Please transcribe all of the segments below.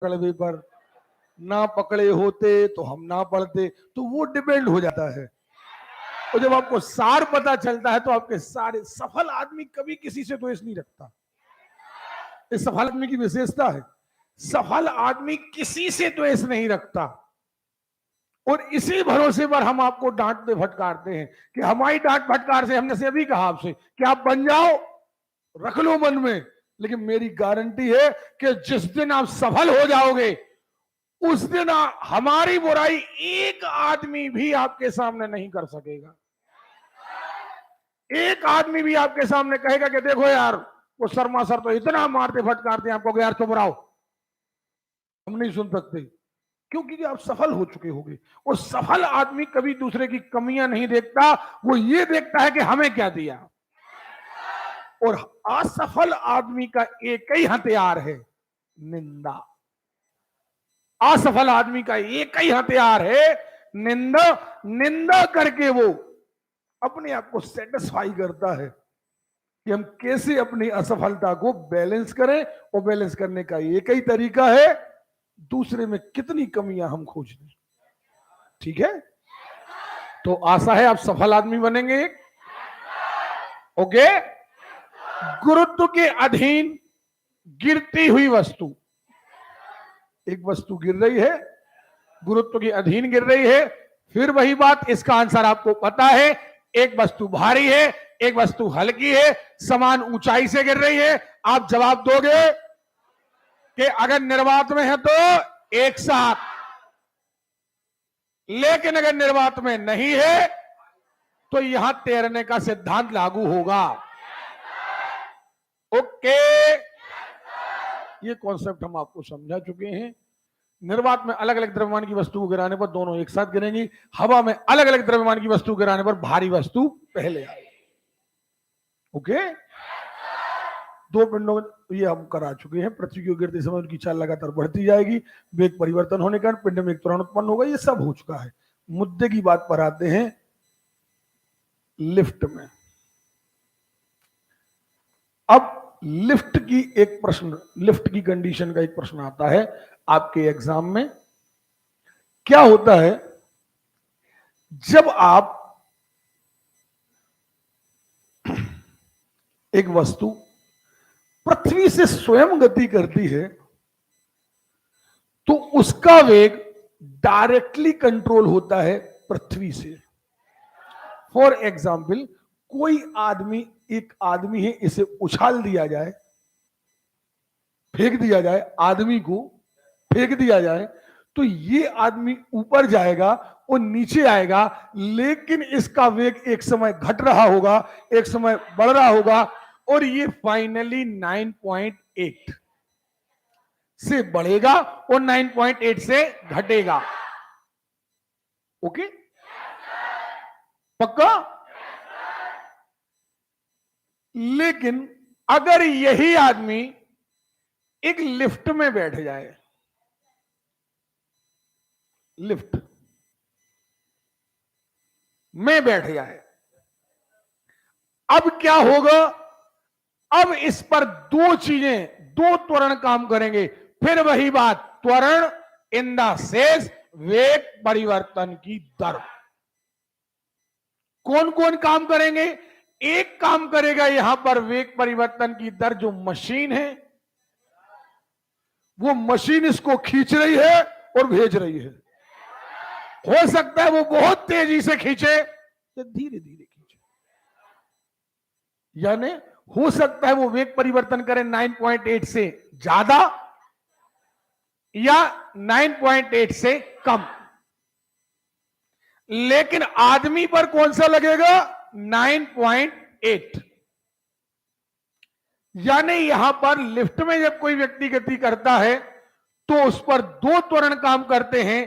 कड़वे पर, ना पकड़े होते तो हम ना पढ़ते, तो वो डिपेंड हो जाता है। और जब आपको सार पता चलता है तो आपके सारे सफल आदमी कभी किसी से द्वेष नहीं रखता। इस सफल आदमी की विशेषता है, सफल आदमी किसी से द्वेष नहीं रखता। और इसी भरोसे पर हम आपको डांटते फटकारते हैं कि हमारी डांट फटकार से, हमने से अभी कहा आपसे कि आप बन जाओ, रख लो मन में, लेकिन मेरी गारंटी है कि जिस दिन आप सफल हो जाओगे उस दिन हमारी बुराई एक आदमी भी आपके सामने नहीं कर सकेगा। एक आदमी भी आपके सामने कहेगा कि देखो यार वो शर्मा सर तो इतना मारते फटकारते हैं आपको, यार चुप रहो, हम नहीं सुन सकते, क्योंकि आप सफल हो चुके होंगे। और सफल आदमी कभी दूसरे की कमियां नहीं देखता, वो ये देखता है कि हमें क्या दिया। और असफल आदमी का एक ही हथियार है, निंदा। असफल आदमी का एक ही हथियार है निंदा। निंदा करके वो अपने आप को सेटिस्फाई करता है कि हम कैसे अपनी असफलता को बैलेंस करें, और बैलेंस करने का एक ही तरीका है, दूसरे में कितनी कमियां हम खोज लें। ठीक है, तो आशा है आप सफल आदमी बनेंगे। ओके। गुरुत्व के अधीन गिरती हुई वस्तु, एक वस्तु गिर रही है, गुरुत्व के अधीन गिर रही है, फिर वही बात, इसका आंसर आपको पता है, एक वस्तु भारी है, एक वस्तु हल्की है, समान ऊंचाई से गिर रही है। आप जवाब दोगे कि अगर निर्वात में है तो एक साथ, लेकिन अगर निर्वात में नहीं है तो यहां तैरने का सिद्धांत लागू होगा। ओके, ये कॉन्सेप्ट हम आपको समझा चुके हैं। निर्वात में अलग अलग द्रव्यमान की वस्तु को गिराने पर दोनों एक साथ गिरेंगी, हवा में अलग अलग द्रव्यमान की वस्तु गिराने पर भारी वस्तु पहले आएगी। ओके, दो पिंडों ये हम करा चुके हैं। पृथ्वी की गिरते समय उनकी चाल लगातार बढ़ती जाएगी, वेग परिवर्तन होने के कारण पिंड में एक त्वरण उत्पन्न होगा, ये सब हो चुका है। मुद्दे की बात पर आते हैं, लिफ्ट में। अब लिफ्ट की एक प्रश्न, लिफ्ट की कंडीशन का एक प्रश्न आता है आपके एग्जाम में। क्या होता है जब आप एक वस्तु पृथ्वी से स्वयं गति करती है तो उसका वेग डायरेक्टली कंट्रोल होता है पृथ्वी से। फॉर एग्जाम्पल, कोई आदमी, एक आदमी है, इसे उछाल दिया जाए, फेंक दिया जाए, आदमी को फेंक दिया जाए तो ये आदमी ऊपर जाएगा और नीचे आएगा, लेकिन इसका वेग एक समय घट रहा होगा, एक समय बढ़ रहा होगा, और ये फाइनली 9.8 से बढ़ेगा और 9.8 से घटेगा। ओके, पक्का? लेकिन अगर यही आदमी एक लिफ्ट में बैठ जाए, लिफ्ट में बैठ जाए, अब क्या होगा? अब इस पर दो चीजें, दो त्वरण काम करेंगे। फिर वही बात, त्वरण इन द सेंस वेग परिवर्तन की दर। कौन कौन काम करेंगे? एक काम करेगा यहां पर वेग परिवर्तन की दर, जो मशीन है, वो मशीन इसको खींच रही है और भेज रही है। हो सकता है वो बहुत तेजी से खींचे या धीरे धीरे खींचे, यानी हो सकता है वो वेग परिवर्तन करे 9.8 से ज्यादा या 9.8 से कम। लेकिन आदमी पर कौन सा लगेगा? 9.8। यानी यहां पर लिफ्ट में जब कोई व्यक्ति गति करता है तो उस पर दो त्वरण काम करते हैं।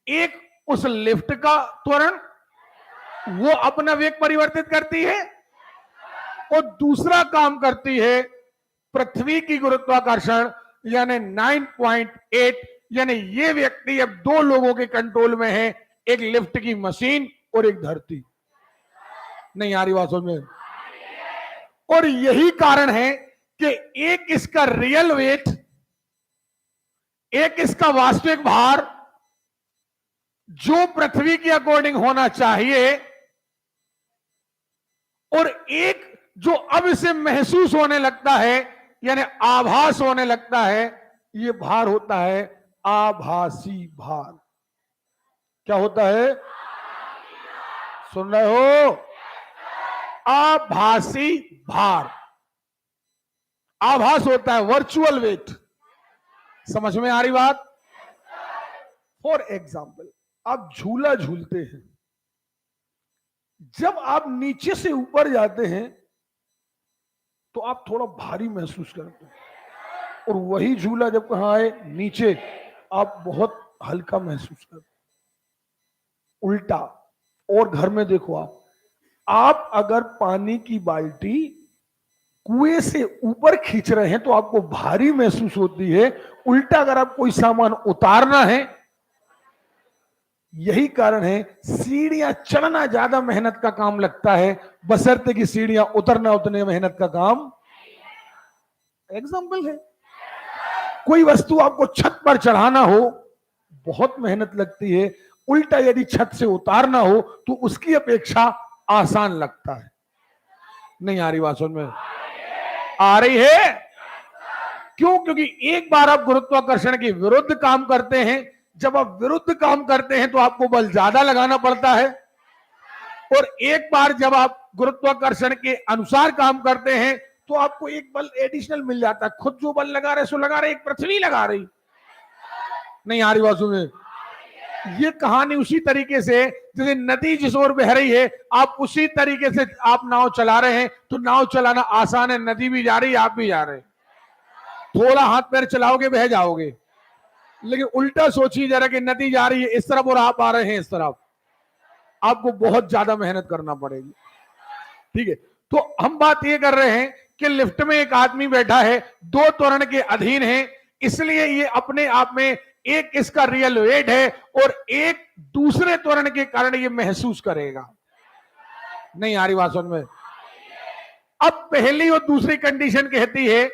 एक उस लिफ्ट का त्वरण, वो अपना वेग परिवर्तित करती है, और दूसरा काम करती है पृथ्वी की गुरुत्वाकर्षण, यानी 9.8। यानी ये व्यक्ति अब दो लोगों के कंट्रोल में है, एक लिफ्ट की मशीन और एक धरती। नहीं आ रही बात समझ में? और यही कारण है कि एक इसका रियल वेट, एक इसका वास्तविक भार जो पृथ्वी के अकॉर्डिंग होना चाहिए, और एक जो अब इसे महसूस होने लगता है, यानी आभास होने लगता है, यह भार होता है आभासी भार। क्या होता है? सुन रहे हो? आभासी भार। आभास होता है, वर्चुअल वेट। समझ में आ रही बात? फॉर एग्जाम्पल, आप झूला झूलते हैं, जब आप नीचे से ऊपर जाते हैं तो आप थोड़ा भारी महसूस करते हैं, और वही झूला जब कहां आए, नीचे, आप बहुत हल्का महसूस करते हैं। उल्टा, और घर में देखो, आप अगर पानी की बाल्टी कुएं से ऊपर खींच रहे हैं तो आपको भारी महसूस होती है। उल्टा, अगर आप कोई सामान उतारना है, यही कारण है सीढ़ियां चढ़ना ज्यादा मेहनत का काम लगता है, बशर्ते कि सीढ़ियां उतरना उतने मेहनत का काम। एग्जाम्पल है, कोई वस्तु आपको छत पर चढ़ाना हो, बहुत मेहनत लगती है। उल्टा, यदि छत से उतारना हो तो उसकी अपेक्षा आसान लगता है। नहीं आ रही बात समझ में? आ रही है? क्यों? क्योंकि एक बार आप गुरुत्वाकर्षण के विरुद्ध काम करते हैं, जब आप विरुद्ध काम करते हैं तो आपको बल ज्यादा लगाना पड़ता है, और एक बार जब आप गुरुत्वाकर्षण के अनुसार काम करते हैं तो आपको एक बल एडिशनल मिल जाता है। खुद जो बल लगा रहे सो लगा रहे, एक पृथ्वी लगा रही। नहीं आ रही बात में? ये कहानी उसी तरीके से, जैसे नदी जिस ओर बह रही है, आप उसी तरीके से आप नाव चला रहे हैं, तो नाव चलाना आसान है, नदी भी जा रही है, आप भी जा रहे हैं। थोड़ा हाथ पैर चलाओगे, बह जाओगे। लेकिन उल्टा सोचिए जरा कि नदी जा रही है इस तरफ और आप आ रहे हैं इस तरफ, आपको बहुत ज्यादा मेहनत करना पड़ेगी। ठीक है, तो हम बात ये कर रहे हैं कि लिफ्ट में एक आदमी बैठा है, दो त्वरण के अधीन है, इसलिए ये अपने आप में एक इसका रियल वेट है, और एक दूसरे त्वरण के कारण ये महसूस करेगा। नहीं आ रही बात समझ में? अब पहली और दूसरी कंडीशन कहती है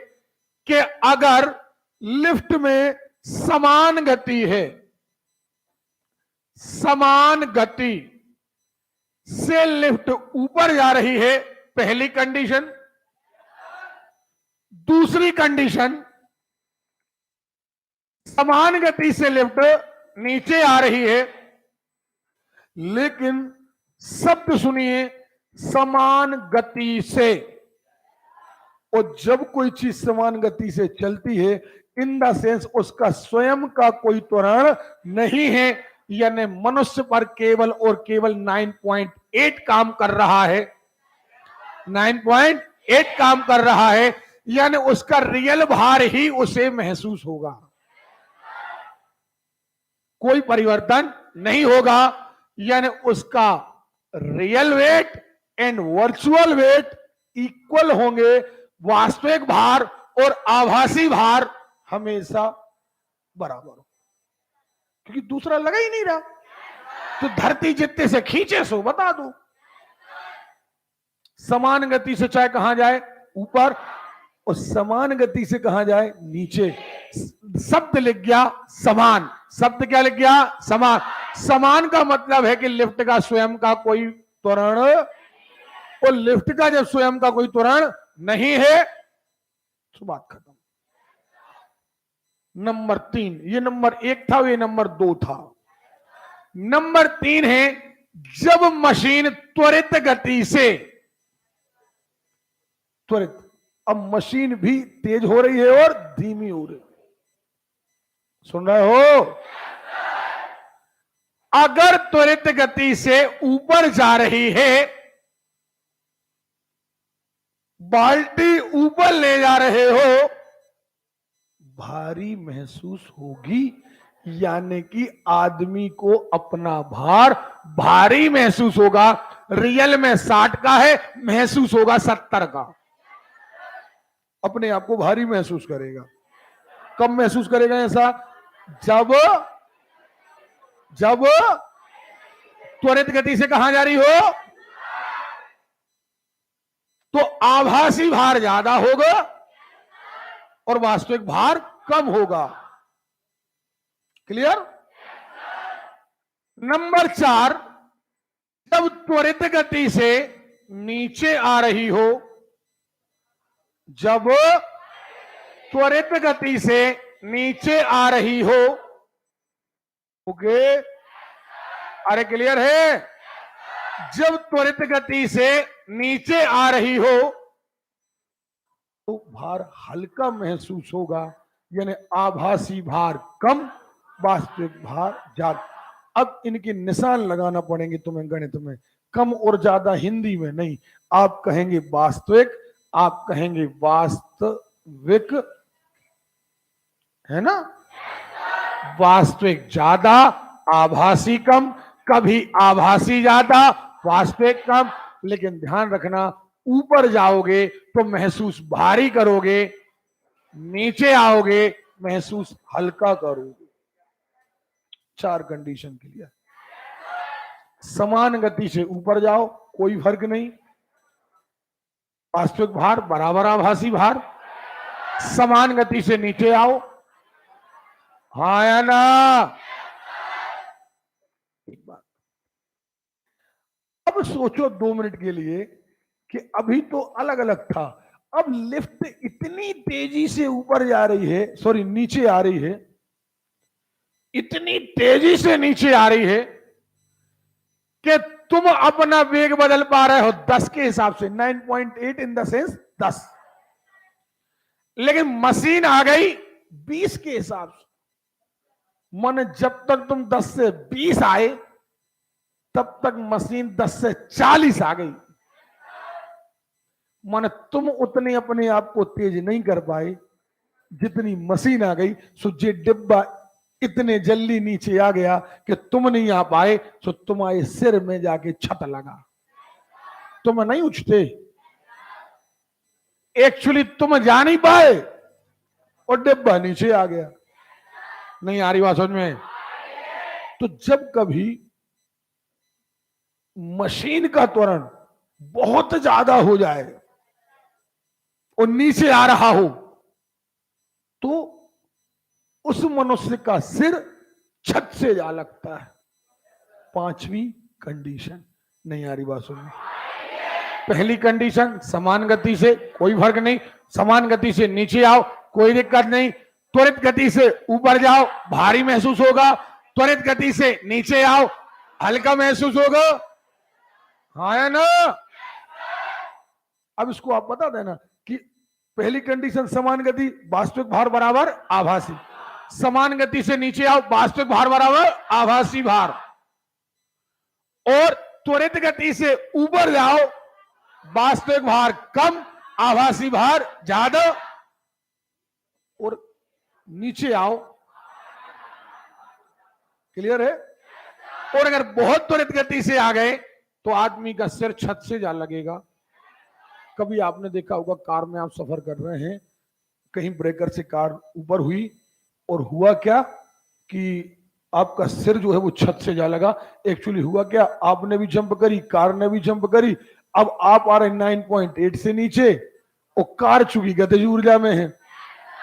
कि अगर लिफ्ट में समान गति है, समान गति से लिफ्ट ऊपर जा रही है, पहली कंडीशन। दूसरी कंडीशन, समान गति से लिफ्ट नीचे आ रही है, लेकिन शब्द सुनिए, समान गति से। और जब कोई चीज समान गति से चलती है, इन द सेंस उसका स्वयं का कोई त्वरण नहीं है, यानी मनुष्य पर केवल और केवल 9.8 काम कर रहा है, 9.8 काम कर रहा है, यानी उसका रियल भार ही उसे महसूस होगा, कोई परिवर्तन नहीं होगा। यानी उसका real weight and virtual weight equal होंगे। वास्तविक भार और आभासी भार हमेशा बराबर हो, क्योंकि दूसरा लगा ही नहीं रहा। तो धरती जितने से खींचे सो बता दो, समान गति से चाहे कहां जाए, ऊपर, और समान गति से कहां जाए, नीचे। शब्द लिख गया समान, शब्द क्या लिख गया, समान। समान का मतलब है कि लिफ्ट का स्वयं का कोई त्वरण, और लिफ्ट का जब स्वयं का कोई त्वरण नहीं है तो बात खत्म। नंबर 3, ये नंबर 1 था, ये नंबर 2 था। नंबर 3 है जब मशीन त्वरित गति से, त्वरित, अब मशीन भी तेज हो रही है और धीमी हो रही, सुन रहे हो? अगर त्वरित गति से ऊपर जा रही है, बाल्टी ऊपर ले जा रहे हो, भारी महसूस होगी, यानी कि आदमी को अपना भार भारी महसूस होगा। रियल में 60 का है, महसूस होगा 70 का। अपने आप को भारी महसूस करेगा। कब महसूस करेगा ऐसा? जब त्वरित गति से कहां जा रही हो, तो आभासी भार ज्यादा होगा और वास्तविक भार कम होगा। क्लियर। नंबर 4, जब त्वरित गति से नीचे आ रही हो, जब त्वरित गति से नीचे आ रही हो, ओके, अरे क्लियर है, जब त्वरित गति से नीचे आ रही हो तो भार हल्का महसूस होगा, यानी आभासी भार कम, वास्तविक भार ज्यादा। अब इनके निशान लगाना पड़ेंगे तुम्हें गणित में, कम और ज्यादा हिंदी में नहीं, आप कहेंगे वास्तविक, आप कहेंगे वास्तविक, है ना, वास्तविक ज्यादा, आभासी कम, कभी आभासी ज्यादा, वास्तविक कम। लेकिन ध्यान रखना, ऊपर जाओगे तो महसूस भारी करोगे, नीचे आओगे महसूस हल्का करोगे। 4 कंडीशन के लिए। समान गति से ऊपर जाओ, कोई फर्क नहीं, वास्तविक भार बराबर आभासी भार। समान गति से नीचे आओ, हाँ या ना। एक बात अब सोचो 2 मिनट के लिए कि अभी तो अलग अलग था, अब लिफ्ट इतनी तेजी से ऊपर जा रही है, सॉरी नीचे आ रही है, इतनी तेजी से नीचे आ रही है कि तुम अपना वेग बदल पा रहे हो 10 के हिसाब से, 9.8 इन द सेंस 10, लेकिन मशीन आ गई 20 के हिसाब से। मन जब तक तुम 10 से 20 आए तब तक मशीन 10 से 40 आ गई। मन तुम उतने अपने आप को तेज नहीं कर पाए जितनी मशीन आ गई, सो जे डिब्बा इतने जल्दी नीचे आ गया कि तुम नहीं आ पाए, सो तुम्हारे सिर में जाके छत लगा, तुम नहीं उठते। एक्चुअली तुम जा नहीं पाए और डिब्बा नीचे आ गया। नहीं आ रही बात समझ में? तो जब कभी मशीन का त्वरण बहुत ज्यादा हो जाए और नीचे आ रहा हो तो उस मनुष्य का सिर छत से जा लगता है। 5वीं कंडीशन। नहीं आ रही बात सुनने? पहली कंडीशन, समान गति से कोई फर्क नहीं, समान गति से नीचे आओ कोई दिक्कत नहीं, त्वरित गति से ऊपर जाओ भारी महसूस होगा, त्वरित गति से नीचे आओ हल्का महसूस होगा, हाँ या ना? अब इसको आप बता देना कि पहली कंडीशन समान गति, वास्तविक भार बराबर आभासी, समान गति से नीचे आओ वास्तविक भार बराबर आभासी भार, और त्वरित गति से ऊपर जाओ वास्तविक भार कम आभासी भार ज्यादा, और नीचे आओ, क्लियर है? और अगर बहुत त्वरित गति से आ गए तो आदमी का सिर छत से जा लगेगा। कभी आपने देखा होगा कार में आप सफर कर रहे हैं, कहीं ब्रेकर से कार ऊपर हुई और हुआ क्या कि आपका सिर जो है वो छत से जा लगा। एक्चुअली हुआ क्या, आपने भी जंप करी, कार ने भी जंप करी, अब आप आ रहे 9.8 से नीचे और कार चूंकि गतिज ऊर्जा में है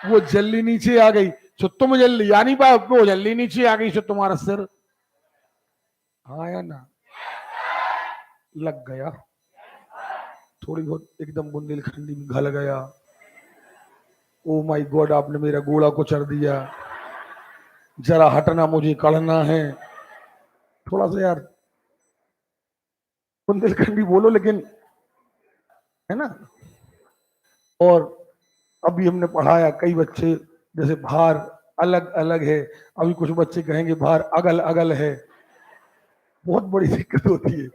वो जल्दी नीचे आ गई, तो तुम जल्दी आ नहीं पाए, वो जल्दी नीचे आ गई, तो तुम्हारा सिर, हाँ या ना, लग गया, थोड़ी बहुत एकदम बुंदेलखंडी में घल गया। ओ माय गॉड, आपने मेरा गोला कुचल दिया, जरा हटना, मुझे कढ़ना है। थोड़ा सा यार बुंदेलखंडी बोलो, लेकिन है ना। और अभी हमने पढ़ाया कई बच्चे जैसे भार अलग अलग है, अभी कुछ बच्चे कहेंगे भार अगल अगल है, बहुत बड़ी दिक्कत होती है।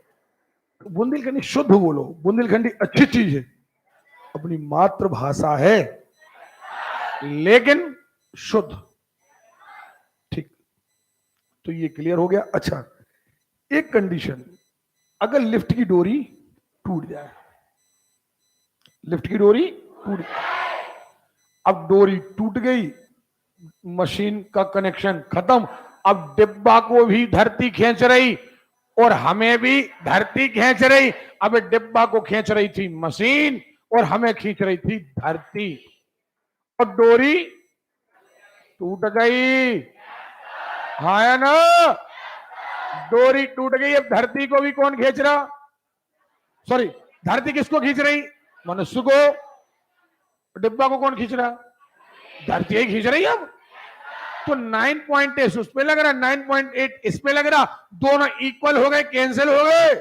बुंदेलखंडी शुद्ध बोलो, बुंदेलखंडी अच्छी चीज है, अपनी मातृभाषा है लेकिन शुद्ध, ठीक। तो ये क्लियर हो गया। अच्छा, एक कंडीशन, अगर लिफ्ट की डोरी टूट जाए, लिफ्ट की डोरी टूट, अब डोरी टूट गई, मशीन का कनेक्शन खत्म, अब डिब्बा को भी धरती खींच रही और हमें भी धरती खींच रही। अब डिब्बा को खींच रही थी मशीन और हमें खींच रही थी धरती, और डोरी टूट गई। हाँ या ना? डोरी टूट गई। अब धरती को भी कौन खींच रहा? सॉरी, धरती किसको खींच रही? मनुष्य को। डिब्बा को कौन खींच रहा? धरती ही खींच रही है। अब तो 9.8 उस पे लग रहा, 9.8 इस पे लग रहा, दोनों इक्वल हो गए, कैंसिल हो गए।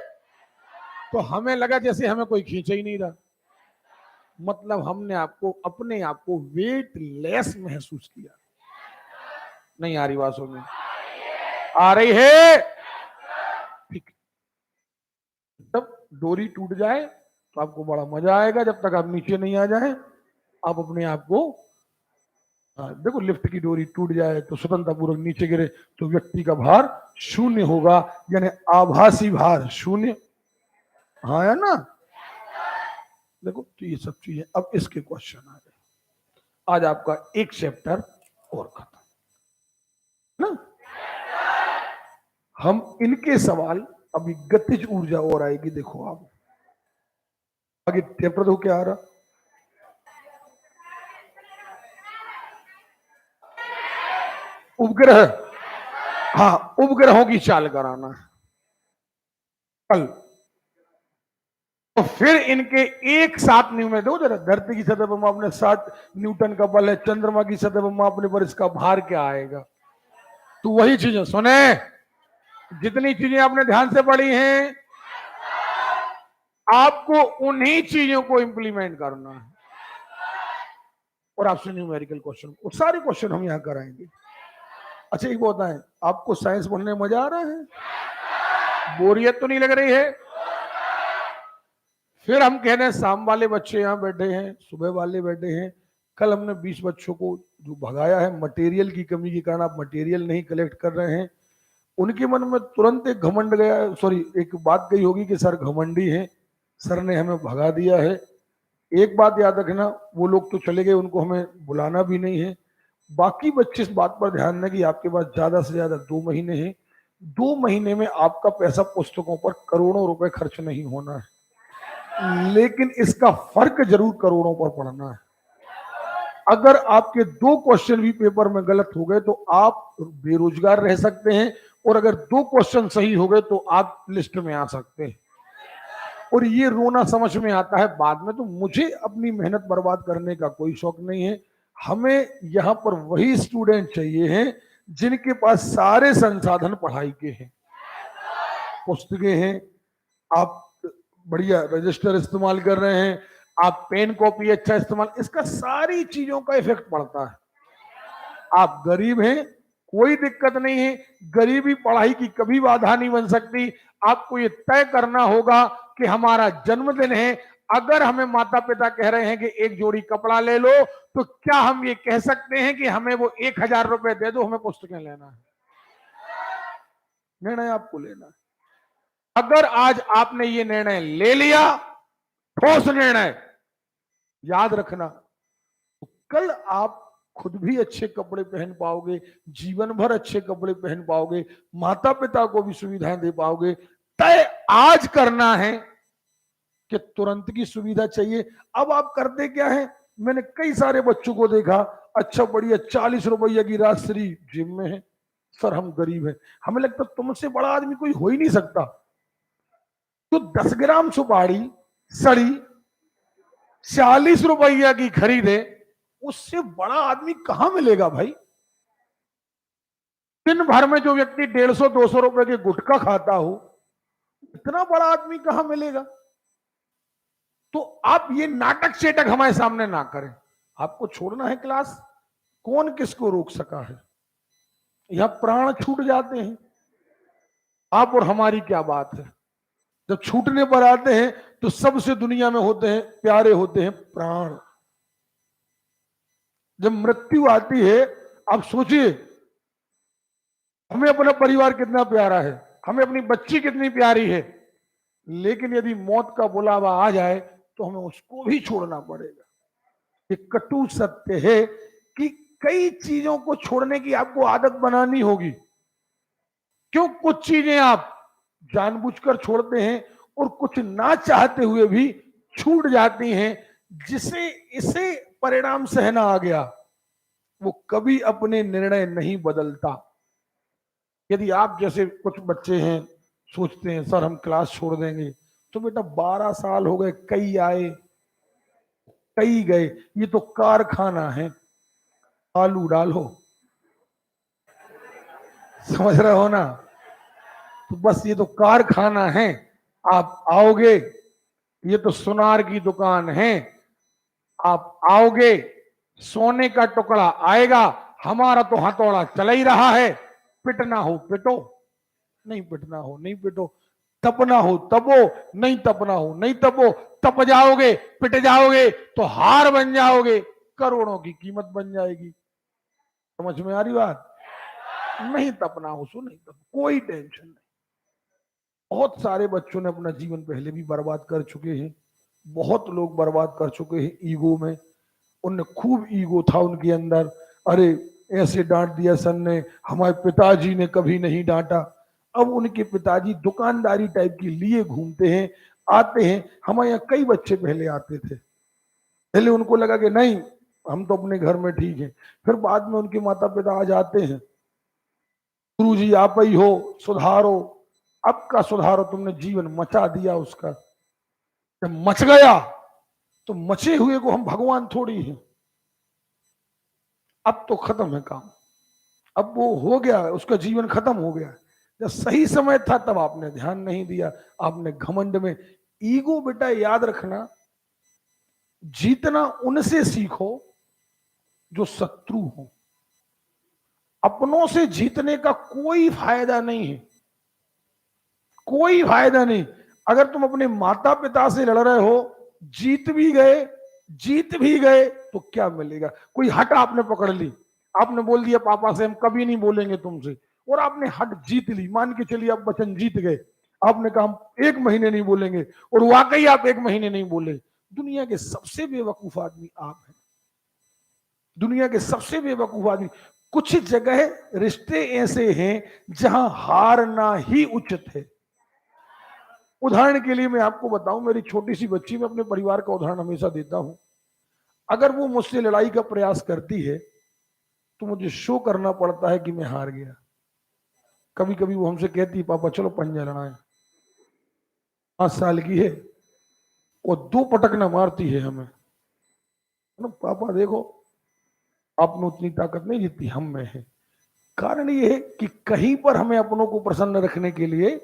तो हमें लगा जैसे हमें कोई खींच ही नहीं रहा। मतलब हमने आपको अपने आप को वेट लेस महसूस किया। नहीं आ रही बात समझ? आ रही है? ठीक। तब डोरी टूट जाए तो आपको बड़ा मजा आएगा। जब तक आप नीचे नहीं आ जाए, आप अपने आप को देखो, लिफ्ट की डोरी टूट जाए तो स्वतंत्रपूर्वक नीचे गिरे तो व्यक्ति का भार शून्य होगा, यानी आभासी भार शून्य। हाँ है ना? देखो, तो ये सब चीजें। अब इसके क्वेश्चन आ गए। आज आपका एक चैप्टर और खत्म ना। हम इनके सवाल, अभी गतिज ऊर्जा और आएगी। देखो आप आगे चैप्टर दो क्या आ रहा? उपग्रह। हाँ, उपग्रहों की चाल कराना कल। तो फिर इनके एक 7 न्यूटन में दो जरा। धरती की सतह पर मापने 7 न्यूटन का बल है, चंद्रमा की सतह पर मापने पर इसका भार क्या आएगा? तो वही चीजें सुने, जितनी चीजें आपने ध्यान से पढ़ी हैं, आपको उन्हीं चीजों को इंप्लीमेंट करना है। और आपसे न्यूमेरिकल क्वेश्चन, वो सारे क्वेश्चन हम यहां कराएंगे। अच्छा एक बात है, आपको साइंस पढ़ने में मजा आ रहा है? बोरियत तो नहीं लग रही है? फिर हम कह रहे हैं शाम वाले बच्चे यहाँ बैठे हैं, सुबह वाले बैठे हैं। कल हमने 20 बच्चों को जो भगाया है मटेरियल की कमी के कारण, आप मटेरियल नहीं कलेक्ट कर रहे हैं, उनके मन में तुरंत एक घमंड गया, सॉरी एक बात गई होगी कि सर घमंडी हैं, सर ने हमें भगा दिया है। एक बात याद रखना, वो लोग तो चले गए, उनको हमें बुलाना भी नहीं है। बाकी बच्चे इस बात पर ध्यान दें कि आपके पास ज्यादा से ज्यादा 2 महीने हैं। 2 महीने में आपका पैसा पुस्तकों पर करोड़ों रुपए खर्च नहीं होना है, लेकिन इसका फर्क जरूर करोड़ों पर पड़ना है। अगर आपके 2 क्वेश्चन भी पेपर में गलत हो गए तो आप बेरोजगार रह सकते हैं, और अगर 2 क्वेश्चन सही हो गए तो आप लिस्ट में आ सकते हैं। और ये रोना समझ में आता है बाद में। तो मुझे अपनी मेहनत बर्बाद करने का कोई शौक नहीं है। हमें यहाँ पर वही स्टूडेंट चाहिए हैं जिनके पास सारे संसाधन पढ़ाई के हैं, पुस्तकें हैं, आप बढ़िया रजिस्टर इस्तेमाल कर रहे हैं, आप पेन कॉपी अच्छा इस्तेमाल, इसका सारी चीजों का इफेक्ट पड़ता है। आप गरीब हैं, कोई दिक्कत नहीं है, गरीबी पढ़ाई की कभी बाधा नहीं बन सकती। आपको ये तय करना होगा कि हमारा जन्मदिन है, अगर हमें माता पिता कह रहे हैं कि एक जोड़ी कपड़ा ले लो, तो क्या हम ये कह सकते हैं कि हमें वो 1000 रुपए दे दो, हमें पुस्तकें लेना है? निर्णय आपको लेना है। अगर आज आपने ये निर्णय ले लिया, ठोस निर्णय, याद रखना, तो कल आप खुद भी अच्छे कपड़े पहन पाओगे, जीवन भर अच्छे कपड़े पहन पाओगे, माता पिता को भी सुविधाएं दे पाओगे। तय आज करना है कि तुरंत की सुविधा चाहिए। अब आप करते क्या है, मैंने कई सारे बच्चों को देखा, अच्छा बढ़िया 40 रुपया की राशि जिम में है, सर हम गरीब हैं। हमें लगता तुमसे बड़ा आदमी कोई हो ही नहीं सकता। तो 10 ग्राम सुपारी सड़ी 40 रुपया की खरीदे, उससे बड़ा आदमी कहां मिलेगा भाई? दिन भर में जो व्यक्ति 150-200 रुपए के गुटखा खाता हो, इतना बड़ा आदमी कहां मिलेगा? तो आप ये नाटक चेटक हमारे सामने ना करें। आपको छोड़ना है क्लास, कौन किसको रोक सका है? यहां प्राण छूट जाते हैं, आप और हमारी क्या बात है। जब छूटने पर आते हैं तो सबसे दुनिया में होते हैं प्यारे, होते हैं प्राण। जब मृत्यु आती है, आप सोचिए हमें अपना परिवार कितना प्यारा है, हमें अपनी बच्ची कितनी प्यारी है, लेकिन यदि मौत का बुलावा आ जाए तो हमें उसको भी छोड़ना पड़ेगा। ये कटु सत्य है कि कई चीजों को छोड़ने की आपको आदत बनानी होगी। क्यों? कुछ चीजें आप जानबूझकर छोड़ते हैं और कुछ ना चाहते हुए भी छूट जाती हैं। जिसे इसे परिणाम सहना आ गया, वो कभी अपने निर्णय नहीं बदलता। यदि आप जैसे कुछ बच्चे हैं सोचते हैं सर हम क्लास छोड़ देंगे, तो बेटा 12 साल हो गए, कई आए कई गए, ये तो कारखाना है, आलू डालो, समझ रहे हो ना। तो बस ये तो कारखाना है, आप आओगे, ये तो सुनार की दुकान है, आप आओगे, सोने का टुकड़ा आएगा, हमारा तो हथौड़ा चला ही रहा है, पिटना हो पिटो, नहीं पिटना हो नहीं पिटो, तपना हो तपो, नहीं तपना हो नहीं तपो, तप जाओगे पिट जाओगे तो हार बन जाओगे, करोड़ों की कीमत बन जाएगी। समझ में आ रही बात? नहीं तपना हो सो नहीं तप, कोई टेंशन नहीं। बहुत सारे बच्चों ने अपना जीवन पहले भी बर्बाद कर चुके हैं, बहुत लोग बर्बाद कर चुके हैं ईगो में, उनने खूब ईगो था उनके अंदर, अरे ऐसे डांट दिया सर ने, हमारे पिताजी ने कभी नहीं डांटा। अब उनके पिताजी दुकानदारी टाइप की लिए घूमते हैं, आते हैं, हमारे यहाँ कई बच्चे पहले आते थे, पहले उनको लगा कि नहीं हम तो अपने घर में ठीक है, फिर बाद में उनके माता पिता आ जाते हैं, गुरु जी आप ही हो सुधारो, अब का सुधारो, तुमने जीवन मचा दिया उसका। जब मच गया तो मचे हुए को हम भगवान थोड़ी हैं, अब तो खत्म है काम, अब वो हो गया, उसका जीवन खत्म हो गया। जब सही समय था तब आपने ध्यान नहीं दिया, आपने घमंड में, ईगो बेटा याद रखना, जीतना उनसे सीखो जो शत्रु हो, अपनों से जीतने का कोई फायदा नहीं है, कोई फायदा नहीं। अगर तुम अपने माता पिता से लड़ रहे हो, जीत भी गए तो क्या मिलेगा? कोई हट आपने पकड़ ली, आपने बोल दिया पापा से हम कभी नहीं बोलेंगे तुमसे, और आपने हट जीत ली, मान के चलिए आप वचन जीत गए, आपने कहा हम 1 महीने नहीं बोलेंगे, और वाकई आप 1 महीने नहीं बोले। दुनिया के सबसे बेवकूफ आदमी आप हैं, दुनिया के सबसे बेवकूफ आदमी। कुछ जगह रिश्ते ऐसे हैं जहां हारना ही उचित है। उदाहरण के लिए मैं आपको बताऊं, मेरी छोटी सी बच्ची, मैं अपने परिवार का उदाहरण हमेशा देता हूं, अगर वो मुझसे लड़ाई का प्रयास करती है तो मुझे शो करना पड़ता है कि मैं हार गया। कभी कभी वो हमसे कहती है पापा चलो पंजा लड़ाएं, 5 साल की है, और 2 पटकना मारती है हमें, पापा देखो आपने उतनी ताकत नहीं जीती, हम में है। कारण ये है कि कहीं पर हमें अपनों को प्रसन्न रखने के लिए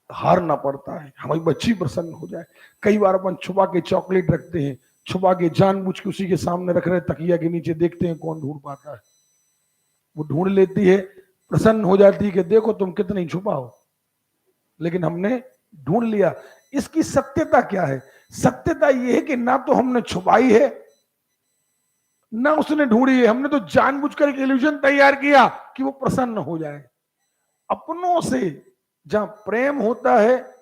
हारना पड़ता है, हमारी बच्ची प्रसन्न हो जाए। कई बार अपन छुपा के चॉकलेट रखते हैं, छुपा के जानबूझ के उसी के सामने रख रहे, तकिया के नीचे, देखते हैं कौन ढूंढ पाता है, वो ढूंढ लेती है, प्रसन्न हो जाती है कि देखो तुम कितनी छुपाओ, लेकिन हमने ढूंढ लिया। इसकी सत्यता क्या है? सत्यता यह है कि ना तो हमने छुपाई है ना उसने ढूंढी है, हमने तो जानबूझकर एक इल्यूजन तैयार किया कि वो प्रसन्न हो जाए। अपनों से जहां प्रेम होता है,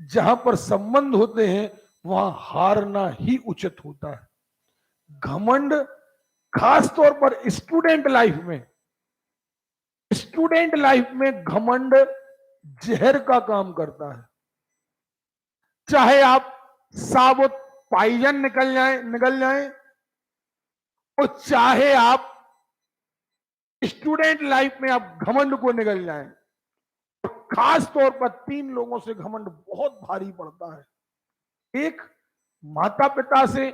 जहां पर संबंध होते हैं, वहां हारना ही उचित होता है। घमंड खास तौर पर स्टूडेंट लाइफ में घमंड जहर का काम करता है। चाहे आप साबुत पाइजन निकल जाए, और चाहे आप स्टूडेंट लाइफ में आप घमंड को निकल जाएं। खास तौर पर 3 लोगों से घमंड बहुत भारी पड़ता है, एक माता पिता से,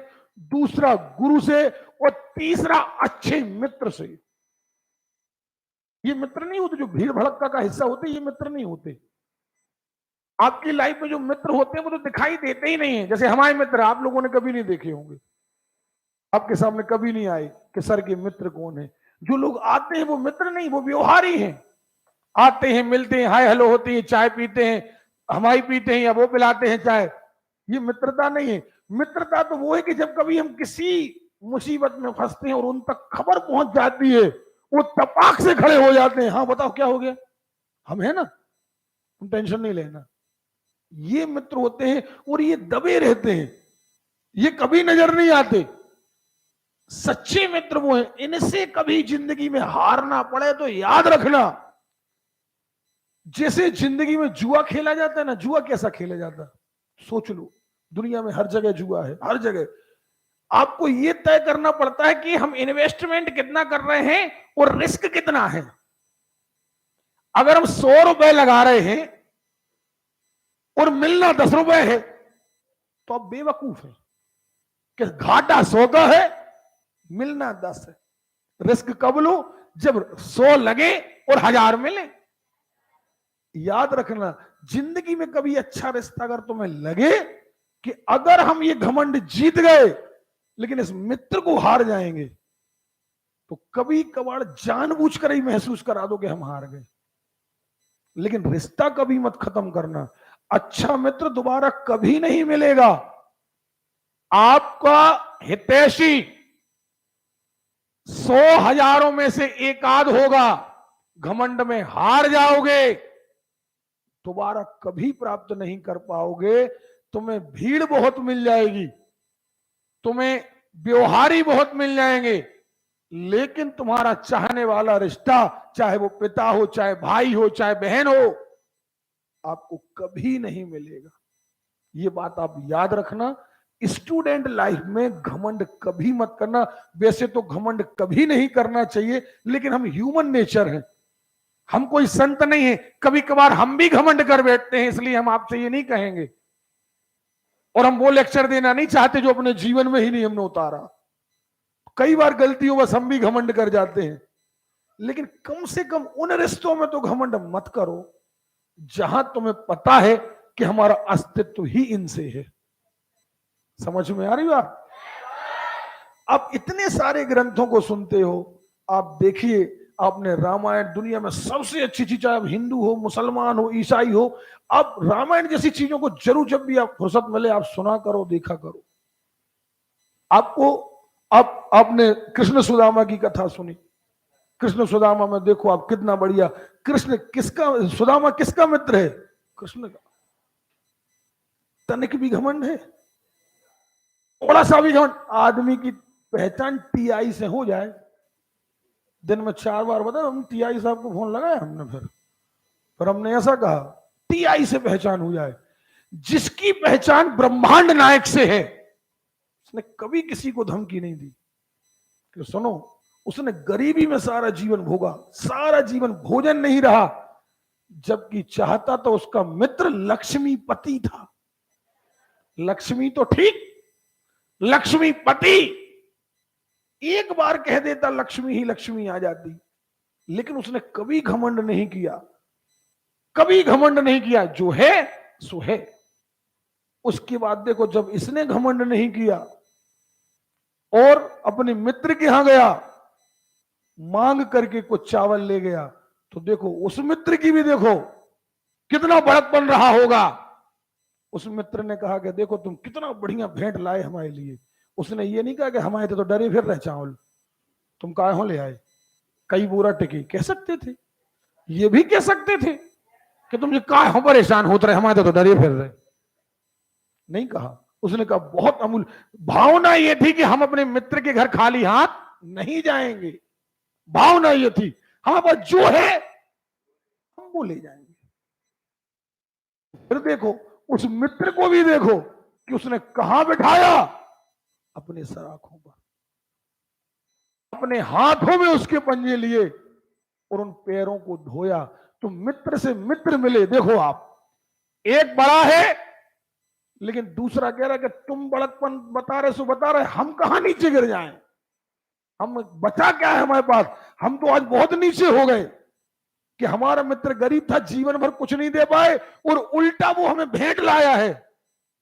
दूसरा गुरु से, और तीसरा अच्छे मित्र से। ये मित्र नहीं होते जो भीड़ भड़का का हिस्सा होते, ये मित्र नहीं होते। आपकी लाइफ में जो मित्र होते हैं वो तो दिखाई देते ही नहीं है। जैसे हमारे मित्र आप लोगों ने कभी नहीं देखे होंगे, आपके सामने कभी नहीं आए कि सर के मित्र कौन है। जो लोग आते हैं वो मित्र नहीं, वो व्यवहारी हैं, आते हैं, मिलते हैं, हाय हेलो होती है, चाय पीते हैं, हमारी पीते हैं या वो पिलाते हैं चाय, ये मित्रता नहीं है। मित्रता तो वो है कि जब कभी हम किसी मुसीबत में फंसते हैं और उन तक खबर पहुंच जाती है, वो तपाक से खड़े हो जाते हैं, हाँ बताओ क्या हो गया, हम है ना, तुम टेंशन नहीं लेना। ये मित्र होते हैं, और ये दबे रहते हैं, ये कभी नजर नहीं आते। सच्चे मित्र वो हैं, इनसे कभी जिंदगी में हारना पड़े तो याद रखना, जैसे जिंदगी में जुआ खेला जाता है ना, जुआ कैसा खेला जाता है सोच लो, दुनिया में हर जगह जुआ है, हर जगह। आपको यह तय करना पड़ता है कि हम इन्वेस्टमेंट कितना कर रहे हैं और रिस्क कितना है। अगर हम 100 रुपए लगा रहे हैं और मिलना 10 रुपए है तो आप बेवकूफ है कि घाटा 100 का है, मिलना 10 है। रिस्क कब लो? जब 100 लगे और 1000 मिले। याद रखना, जिंदगी में कभी अच्छा रिश्ता अगर तुम्हें लगे कि अगर हम ये घमंड जीत गए लेकिन इस मित्र को हार जाएंगे, तो कभी कभार जानबूझकर ही महसूस करा दो कि हम हार गए, लेकिन रिश्ता कभी मत खत्म करना। अच्छा मित्र दोबारा कभी नहीं मिलेगा। आपका हितैषी 100 हजारों में से एक आध होगा, घमंड में हार जाओगे, दोबारा कभी प्राप्त नहीं कर पाओगे। तुम्हें भीड़ बहुत मिल जाएगी, तुम्हें व्यवहारी बहुत मिल जाएंगे, लेकिन तुम्हारा चाहने वाला रिश्ता, चाहे वो पिता हो, चाहे भाई हो, चाहे बहन हो, आपको कभी नहीं मिलेगा। ये बात आप याद रखना। स्टूडेंट लाइफ में घमंड कभी मत करना। वैसे तो घमंड कभी नहीं करना चाहिए, लेकिन हम ह्यूमन नेचर हैं, हम कोई संत नहीं है, कभी कभार हम भी घमंड कर बैठते हैं, इसलिए हम आपसे ये नहीं कहेंगे। और हम वो लेक्चर देना नहीं चाहते जो अपने जीवन में ही नहीं हमने उतारा। कई बार गलतियों बस हम भी घमंड कर जाते हैं, लेकिन कम से कम उन रिश्तों में तो घमंड मत करो जहां तुम्हें पता है कि हमारा अस्तित्व ही इनसे है। समझ में आ रही बात? आप इतने सारे ग्रंथों को सुनते हो, आप देखिए, आपने रामायण, दुनिया में सबसे अच्छी चीज, चाहे आप हिंदू हो, मुसलमान हो, ईसाई हो, आप रामायण जैसी चीजों को जरूर जब भी आप फुर्सत मिले आप सुना करो, देखा करो। आपको आपने कृष्ण सुदामा की कथा सुनी, कृष्ण सुदामा में देखो आप कितना बढ़िया। कृष्ण किसका, सुदामा किसका मित्र है? कृष्ण का। तनिक भी घमंड है? थोड़ा सा भी घमंड? आदमी की पहचान टीआई से हो जाए, दिन में 4 बार बता, हम टीआई साहब को फोन लगाया हमने, फिर हमने ऐसा कहा टीआई से पहचान हो जाए। जिसकी पहचान ब्रह्मांड नायक से है, उसने कभी किसी को धमकी नहीं दी कि सुनो, उसने गरीबी में सारा जीवन भोगा, सारा जीवन भोजन नहीं रहा, जबकि चाहता तो उसका मित्र लक्ष्मीपति था। लक्ष्मी तो ठीक, लक्ष्मीपति एक बार कह देता लक्ष्मी ही लक्ष्मी आ जाती, लेकिन उसने कभी घमंड नहीं किया, कभी घमंड नहीं किया। जो है सो है। उसके बाद देखो, जब इसने घमंड नहीं किया और अपने मित्र के यहां गया, मांग करके कुछ चावल ले गया, तो देखो उस मित्र की भी देखो कितना बड़कपन रहा होगा। उस मित्र ने कहा कि देखो तुम कितना बढ़िया भेंट लाए हमारे लिए। उसने ये नहीं कहा कि हमारे थे तो डरे फिर रहे चावल, तुम काहे हो ले आए, कई बोरा टिकी। कह सकते थे, ये भी कह सकते थे कि तुम काहे हो परेशान होते रहे, हमारे तो डरे फिर रहे। नहीं कहा, उसने कहा बहुत अमूल्य। भावना ये थी कि हम अपने मित्र के घर खाली हाथ नहीं जाएंगे, भावना ये थी हमारे पास जो है हम वो ले जाएंगे। फिर देखो उस मित्र को भी देखो कि उसने कहां बिठाया, अपने सराखों पर, अपने हाथों में उसके पंजे लिए और उन पैरों को धोया। तो मित्र से मित्र मिले। देखो आप, एक बड़ा है लेकिन दूसरा कह रहा है कि तुम बड़कपन बता रहे सो बता रहे, हम कहां नीचे गिर जाएं, हम बचा क्या है हमारे पास, हम तो आज बहुत नीचे हो गए कि हमारा मित्र गरीब था, जीवन भर कुछ नहीं दे पाए और उल्टा वो हमें भेंट लाया है।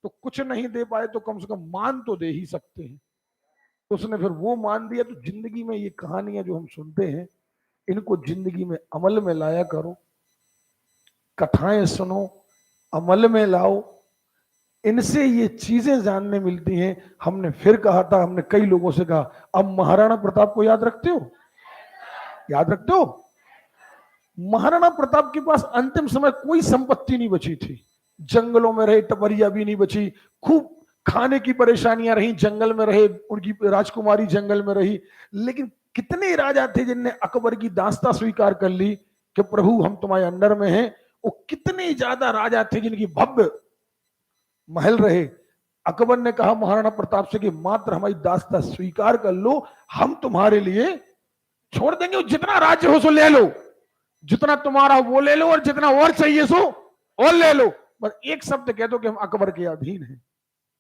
तो कुछ नहीं दे पाए तो कम से कम मान तो दे ही सकते हैं। उसने फिर वो मान दिया। तो जिंदगी में ये कहानियां जो हम सुनते हैं, इनको जिंदगी में अमल में लाया करो। कथाएं सुनो, अमल में लाओ, इनसे ये चीजें जानने मिलती हैं। हमने फिर कहा था, हमने कई लोगों से कहा, अब महाराणा प्रताप को याद रखते हो? याद रखते हो? महाराणा प्रताप के पास अंतिम समय कोई संपत्ति नहीं बची थी, जंगलों में रहे, टपरिया भी नहीं बची, खूब खाने की परेशानियां रही, जंगल में रहे, उनकी राजकुमारी जंगल में रही। लेकिन कितने राजा थे जिनने अकबर की दास्ता स्वीकार कर ली कि प्रभु हम तुम्हारे अंडर में हैं। वो कितने ज्यादा राजा थे जिनकी भव्य महल रहे। अकबर ने कहा महाराणा प्रताप से कि मात्र हमारी दास्ता स्वीकार कर लो, हम तुम्हारे लिए छोड़ देंगे, जितना राज्य हो सो ले लो, जितना तुम्हारा वो ले लो और जितना और चाहिए सो और ले लो, बस एक शब्द कह दो कि हम अकबर के अधीन हैं।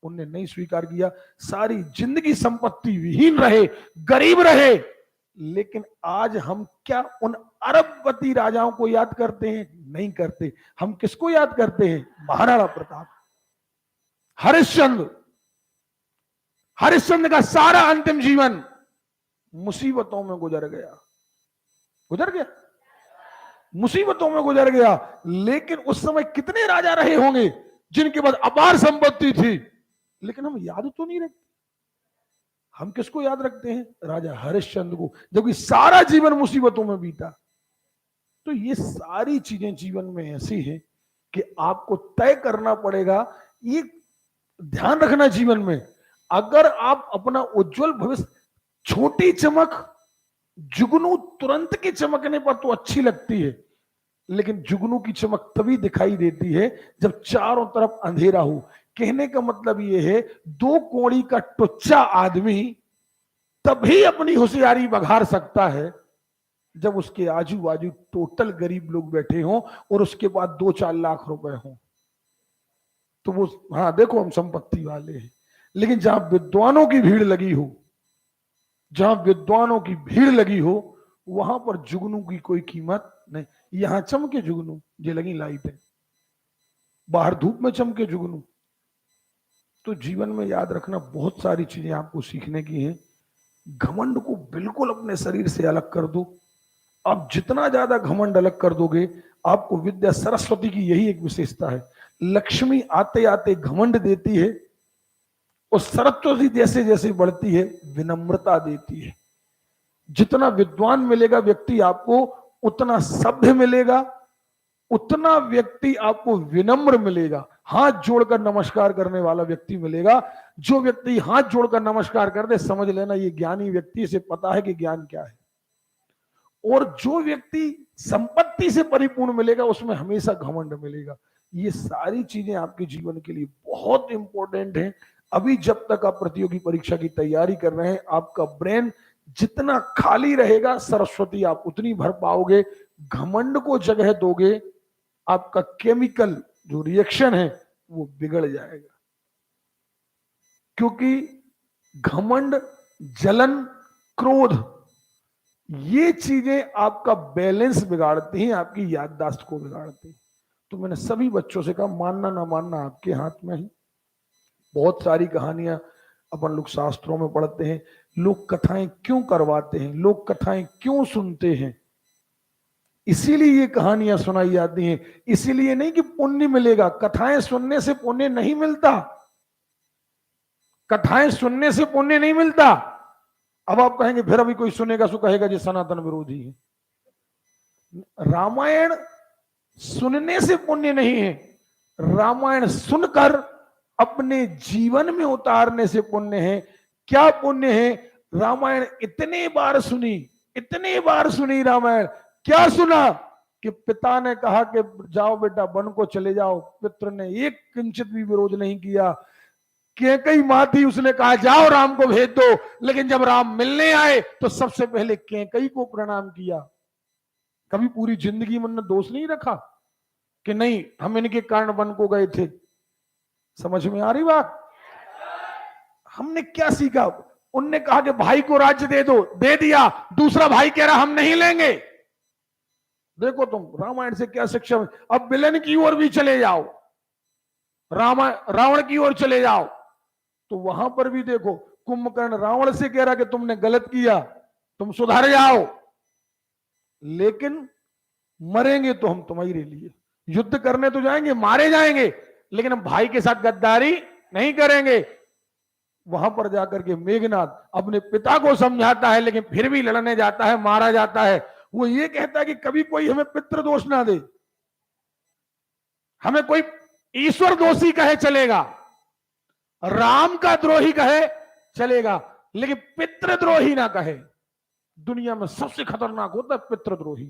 उनने नहीं स्वीकार किया, सारी जिंदगी संपत्ति विहीन रहे, गरीब रहे। लेकिन आज हम क्या उन अरबपति राजाओं को याद करते हैं? नहीं करते। हम किसको याद करते हैं? महाराणा प्रताप, हरिश्चंद्र। हरिश्चंद्र का सारा अंतिम जीवन मुसीबतों में गुजर गया, मुसीबतों में गुजर गया। लेकिन उस समय कितने राजा रहे होंगे जिनके पास अपार संपत्ति थी, लेकिन हम याद तो नहीं रखते। हम किसको याद रखते हैं? राजा हरिश्चंद्र को, जबकि सारा जीवन मुसीबतों में बीता। तो ये सारी चीजें जीवन में ऐसी हैं कि आपको तय करना पड़ेगा। ये ध्यान रखना जीवन में, अगर आप अपना उज्जवल भविष्य, छोटी चमक जुगनू तुरंत के चमकने पर तो अच्छी लगती है, लेकिन जुगनू की चमक तभी दिखाई देती है जब चारों तरफ अंधेरा हो। कहने का मतलब यह है, दो कौड़ी का टुच्चा आदमी तभी अपनी होशियारी बघार सकता है जब उसके आजू बाजू टोटल गरीब लोग बैठे हों और उसके बाद 2-4 लाख रुपए हों। तो वो, हाँ देखो हम संपत्ति वाले हैं। लेकिन जहां विद्वानों की भीड़ लगी हो, जहां विद्वानों की भीड़ लगी हो, वहां पर जुगनू की कोई कीमत नहीं। यहां चमके जुगनू, ये लगी लाइट है, बाहर धूप में चमके जुगनू। तो जीवन में याद रखना, बहुत सारी चीजें आपको सीखने की हैं। घमंड को बिल्कुल अपने शरीर से अलग कर दो। आप जितना ज्यादा घमंड अलग कर दोगे, आपको विद्या, सरस्वती की यही एक विशेषता है, लक्ष्मी आते आते घमंड देती है और सरस्वती जैसे जैसे बढ़ती है विनम्रता देती है। जितना विद्वान मिलेगा व्यक्ति आपको, उतना सभ्य मिलेगा, उतना व्यक्ति आपको विनम्र मिलेगा, हाथ जोड़कर नमस्कार करने वाला व्यक्ति मिलेगा। जो व्यक्ति हाथ जोड़कर नमस्कार कर दे, समझ लेना ये ज्ञानी व्यक्ति, से पता है कि ज्ञान क्या है। और जो व्यक्ति संपत्ति से परिपूर्ण मिलेगा, उसमें हमेशा घमंड मिलेगा। ये सारी चीजें आपके जीवन के लिए बहुत इंपॉर्टेंट हैं। अभी जब तक आप प्रतियोगी परीक्षा की तैयारी कर रहे हैं, आपका ब्रेन जितना खाली रहेगा, सरस्वती आप उतनी भर पाओगे। घमंड को जगह दोगे, आपका केमिकल जो रिएक्शन है वो बिगड़ जाएगा। क्योंकि घमंड, जलन, क्रोध, ये चीजें आपका बैलेंस बिगाड़ती हैं, आपकी याददाश्त को बिगाड़ती हैं। तो मैंने सभी बच्चों से कहा, मानना ना मानना आपके हाथ में ही। बहुत सारी कहानियां अपन लोग शास्त्रों में पढ़ते हैं। लोग कथाएं क्यों करवाते हैं, लोग कथाएं क्यों सुनते हैं? इसीलिए ये कहानियां सुनाई जाती हैं। इसीलिए नहीं कि पुण्य मिलेगा, कथाएं सुनने से पुण्य नहीं मिलता, कथाएं सुनने से पुण्य नहीं मिलता। अब आप कहेंगे फिर अभी कोई सुनेगा सो कहेगा जी सनातन विरोधी है। रामायण सुनने से पुण्य नहीं है, रामायण सुनकर अपने जीवन में उतारने से पुण्य है। क्या पुण्य है? रामायण इतने बार सुनी रामायण। क्या सुना? कि पिता ने कहा कि जाओ बेटा वन को चले जाओ, पित्र ने एक किंचित भी विरोध नहीं किया। कैकई मां थी, उसने कहा जाओ राम को भेज दो, लेकिन जब राम मिलने आए तो सबसे पहले कैकई को प्रणाम किया। कभी पूरी जिंदगी में दोष नहीं रखा कि नहीं हम इनके कारण वन को गए थे। समझ में आ रही बात? हमने क्या सीखा? उनने कहा कि भाई को राज्य दे दो, दे दिया। दूसरा भाई कह रहा हम नहीं लेंगे। देखो तुम रामायण से क्या शिक्षा। अब विलन की ओर भी चले जाओ, रावण की ओर चले जाओ, तो वहां पर भी देखो कुंभकर्ण रावण से कह रहा कि तुमने गलत किया, तुम सुधर जाओ, लेकिन मरेंगे तो हम तुम्हारे लिए। युद्ध करने तो जाएंगे, मारे जाएंगे, लेकिन हम भाई के साथ गद्दारी नहीं करेंगे। वहां पर जाकर के मेघनाथ अपने पिता को समझाता है, लेकिन फिर भी लड़ने जाता है, मारा जाता है। वो ये कहता है कि कभी कोई हमें पितृ दोष ना दे, हमें कोई ईश्वर दोषी कहे चलेगा, राम का द्रोही कहे चलेगा, लेकिन पितृद्रोही ना कहे। दुनिया में सबसे खतरनाक होता है पितृद्रोही।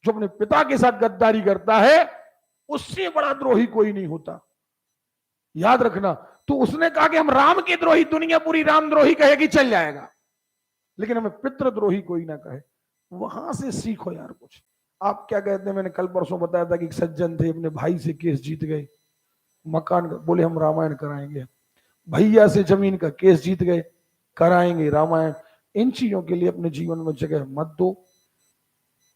जो अपने पिता के साथ गद्दारी करता है, उससे बड़ा द्रोही कोई नहीं होता, याद रखना। तो उसने कहा कि हम राम के द्रोही, दुनिया पूरी राम द्रोही कहेगी चल जाएगा, लेकिन हमें पितृद्रोही कोई ना कहे। वहां से सीखो यार कुछ। आप क्या कहते हैं, मैंने कल परसों बताया था कि एक सज्जन थे, अपने भाई से केस जीत गए, मकान का, बोले हम रामायण कराएंगे। भैया से जमीन का केस जीत गए, कराएंगे रामायण। इन चीजों के लिए अपने जीवन में जगह मत दो।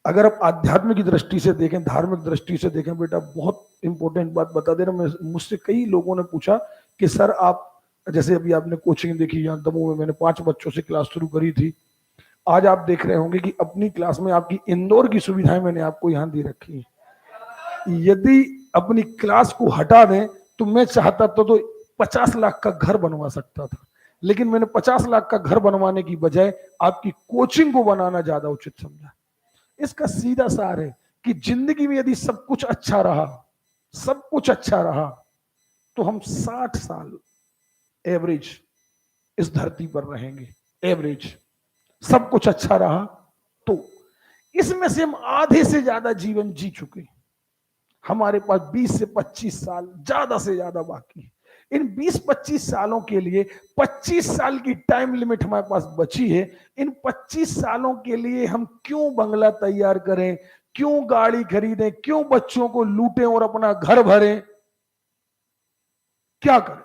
अगर आप आध्यात्मिक की दृष्टि से देखें, धार्मिक दृष्टि से देखें, बेटा बहुत इंपॉर्टेंट बात बता दे रहा हूं। मुझसे कई लोगों ने पूछा कि सर आप, जैसे अभी आपने कोचिंग देखी, यहाँ दमोह में मैंने 5 बच्चों से क्लास शुरू करी थी। आज आप देख रहे होंगे कि अपनी क्लास में आपकी इंदौर की सुविधाएं मैंने आपको यहाँ दे रखी है। यदि अपनी क्लास को हटा दें तो मैं चाहता तो 50 लाख का घर बनवा सकता था, लेकिन मैंने 50 लाख का घर बनवाने की बजाय आपकी कोचिंग को बनाना ज्यादा उचित समझा। इसका सीधा सार है कि जिंदगी में यदि सब कुछ अच्छा रहा, सब कुछ अच्छा रहा, तो हम 60 साल एवरेज इस धरती पर रहेंगे। एवरेज सब कुछ अच्छा रहा तो इसमें से हम आधे से ज्यादा जीवन जी चुके, हमारे पास 20 से 25 साल ज्यादा से ज्यादा बाकी। इन 20-25 सालों के लिए 25 साल की टाइम लिमिट हमारे पास बची है। इन 25 सालों के लिए हम क्यों बंगला तैयार करें, क्यों गाड़ी खरीदें, क्यों बच्चों को लूटें और अपना घर भरें, क्या करें?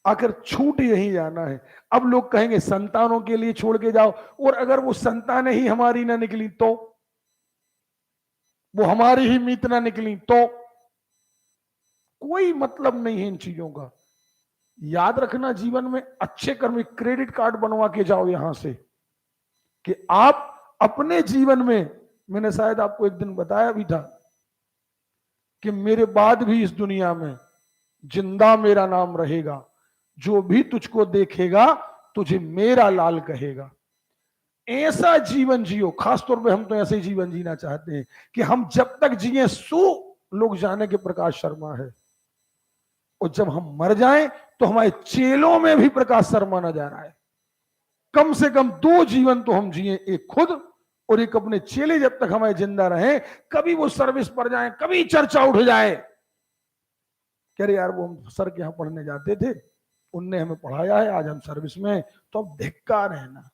आखिर छूट यही जाना है। अब लोग कहेंगे संतानों के लिए छोड़ के जाओ, और अगर वो संतानें ही हमारी ना निकली तो, वो हमारी ही मीत ना निकली तो, कोई मतलब नहीं है इन चीजों का। याद रखना, जीवन में अच्छे कर्म, क्रेडिट कार्ड बनवा के जाओ यहां से कि आप अपने जीवन में, मैंने शायद आपको एक दिन बताया भी था कि मेरे बाद भी इस दुनिया में जिंदा मेरा नाम रहेगा, जो भी तुझको देखेगा तुझे मेरा लाल कहेगा। ऐसा जीवन जियो। खासतौर पे हम तो ऐसे ही जीवन जीना चाहते हैं कि हम जब तक जिए लोग जाने के प्रकाश शर्मा है, और जब हम मर जाएं तो हमारे चेलों में भी प्रकाश शर्मा नजर आए। कम से कम 2 जीवन तो हम जिए, एक खुद और एक अपने चेले, जब तक हमारे जिंदा रहे। कभी वो सर्विस पर जाए, कभी चर्चा उठ जाए, कह रहे यार वो हम सर के यहां पढ़ने जाते थे, उनने हमें पढ़ाया है, आज हम सर्विस में, तो अब धिक्कार है ना।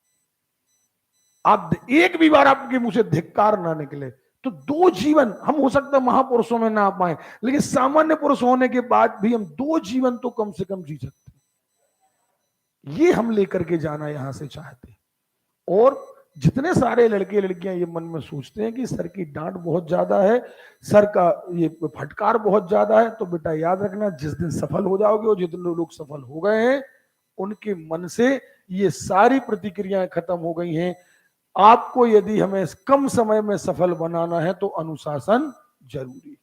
आप एक भी बार आपके मुंह से धिक्कार ना निकले तो 2 जीवन हम, हो सकता है महापुरुषों में ना पाए, लेकिन सामान्य पुरुष होने के बाद भी हम 2 जीवन तो कम से कम जी सकते हैं। ये हम लेकर के जाना यहां से चाहते हैं। और जितने सारे लड़के लड़कियां ये मन में सोचते हैं कि सर की डांट बहुत ज्यादा है, सर का ये फटकार बहुत ज्यादा है, तो बेटा याद रखना, जिस दिन सफल हो जाओगे, और जितने लोग सफल हो गए हैं उनके मन से ये सारी प्रतिक्रियाएं खत्म हो गई हैं। आपको यदि हमें कम समय में सफल बनाना है तो अनुशासन जरूरी।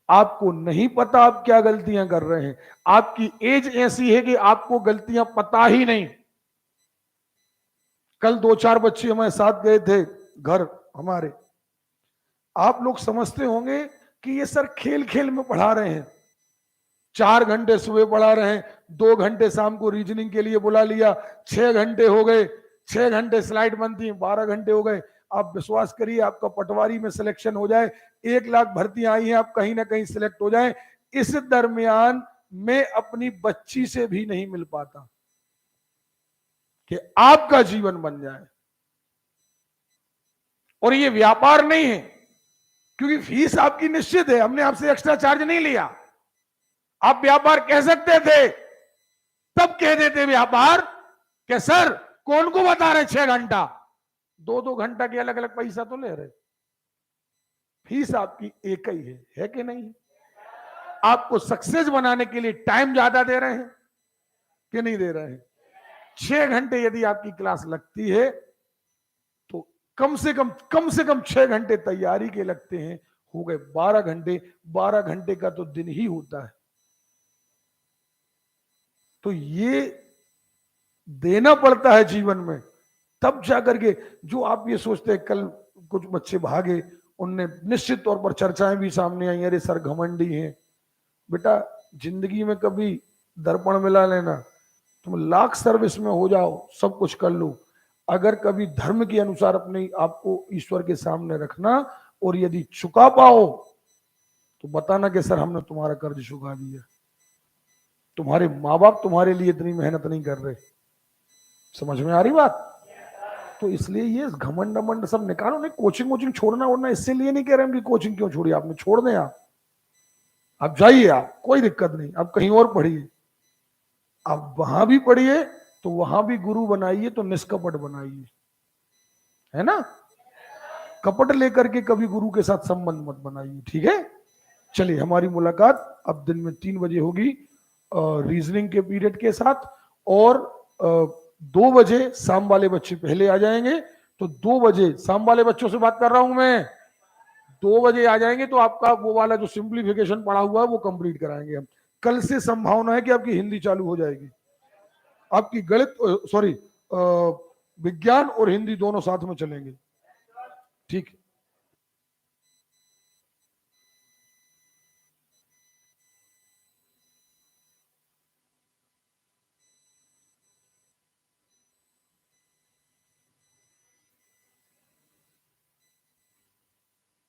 आपको नहीं पता आप क्या गलतियां कर रहे हैं, आपकी एज ऐसी है कि आपको गलतियां पता ही नहीं। कल 2-4 बच्चे हमारे साथ गए थे घर हमारे। आप लोग समझते होंगे कि ये सर खेल खेल में पढ़ा रहे हैं। 4 घंटे सुबह पढ़ा रहे हैं, 2 घंटे शाम को रीजनिंग के लिए बुला लिया, 6 घंटे हो गए, 6 घंटे स्लाइड बनती है, 12 घंटे हो गए। आप विश्वास करिए, आपका पटवारी में सिलेक्शन हो जाए, 1 लाख भर्तियां आई हैं, आप कहीं ना कहीं सिलेक्ट हो जाए, इस दरमियान मैं अपनी बच्ची से भी नहीं मिल पाता कि आपका जीवन बन जाए। और ये व्यापार नहीं है, क्योंकि फीस आपकी निश्चित है, हमने आपसे एक्स्ट्रा चार्ज नहीं लिया। आप व्यापार कह सकते थे, तब कह देते व्यापार कि सर कौन को बता रहे 6 घंटा, 2-2 घंटा के अलग अलग पैसा तो ले रहे, फीस आपकी एक ही है कि नहीं? आपको सक्सेस बनाने के लिए टाइम ज्यादा दे रहे हैं कि नहीं दे रहे हैं? 6 घंटे यदि आपकी क्लास लगती है तो कम से कम 6 घंटे तैयारी के लगते हैं, हो गए 12 घंटे। 12 घंटे का तो दिन ही होता है। तो ये देना पड़ता है जीवन में, तब जाकर के। जो आप ये सोचते हैं, कल कुछ बच्चे भागे, उनने निश्चित तौर पर चर्चाएं भी सामने आई, अरे सर घमंडी हैं। बेटा जिंदगी में कभी दर्पण मिला लेना, तुम लाख सर्विस में हो जाओ, सब कुछ कर लो, अगर कभी धर्म के अनुसार अपने आपको ईश्वर के सामने रखना, और यदि चुका पाओ तो बताना कि सर हमने तुम्हारा कर्ज चुका दिया। तुम्हारे माँ बाप तुम्हारे लिए इतनी मेहनत नहीं कर रहे। समझ में आ रही बात? तो इसलिए ये घमंड अमंड सब निकालो, नहीं कोचिंग वोचिंग छोड़ना वरना, इससे लिए नहीं कह रहे हम कि कोचिंग क्यों छोड़ी आपने, छोड़ दें आप जाइए, आप कोई दिक्कत नहीं, आप कहीं और पढ़िए, आप वहां भी पढ़िए तो वहां भी गुरु बनाइए तो निष्कपट बनाइए, है ना, कपट लेकर के कभी गुरु के साथ संबंध मत बनाइए, ठीक है। चलिए हमारी मुलाकात अब दिन में 3 बजे होगी रीजनिंग के पीरियड के साथ, और 2 बजे शाम वाले बच्चे पहले आ जाएंगे, तो 2 बजे शाम वाले बच्चों से बात कर रहा हूं मैं, 2 बजे आ जाएंगे तो आपका वो वाला जो सिंप्लीफिकेशन पड़ा हुआ है वो कंप्लीट कराएंगे हम। कल से संभावना है कि आपकी हिंदी चालू हो जाएगी, आपकी गणित सॉरी विज्ञान और हिंदी दोनों साथ में चलेंगे, ठीक।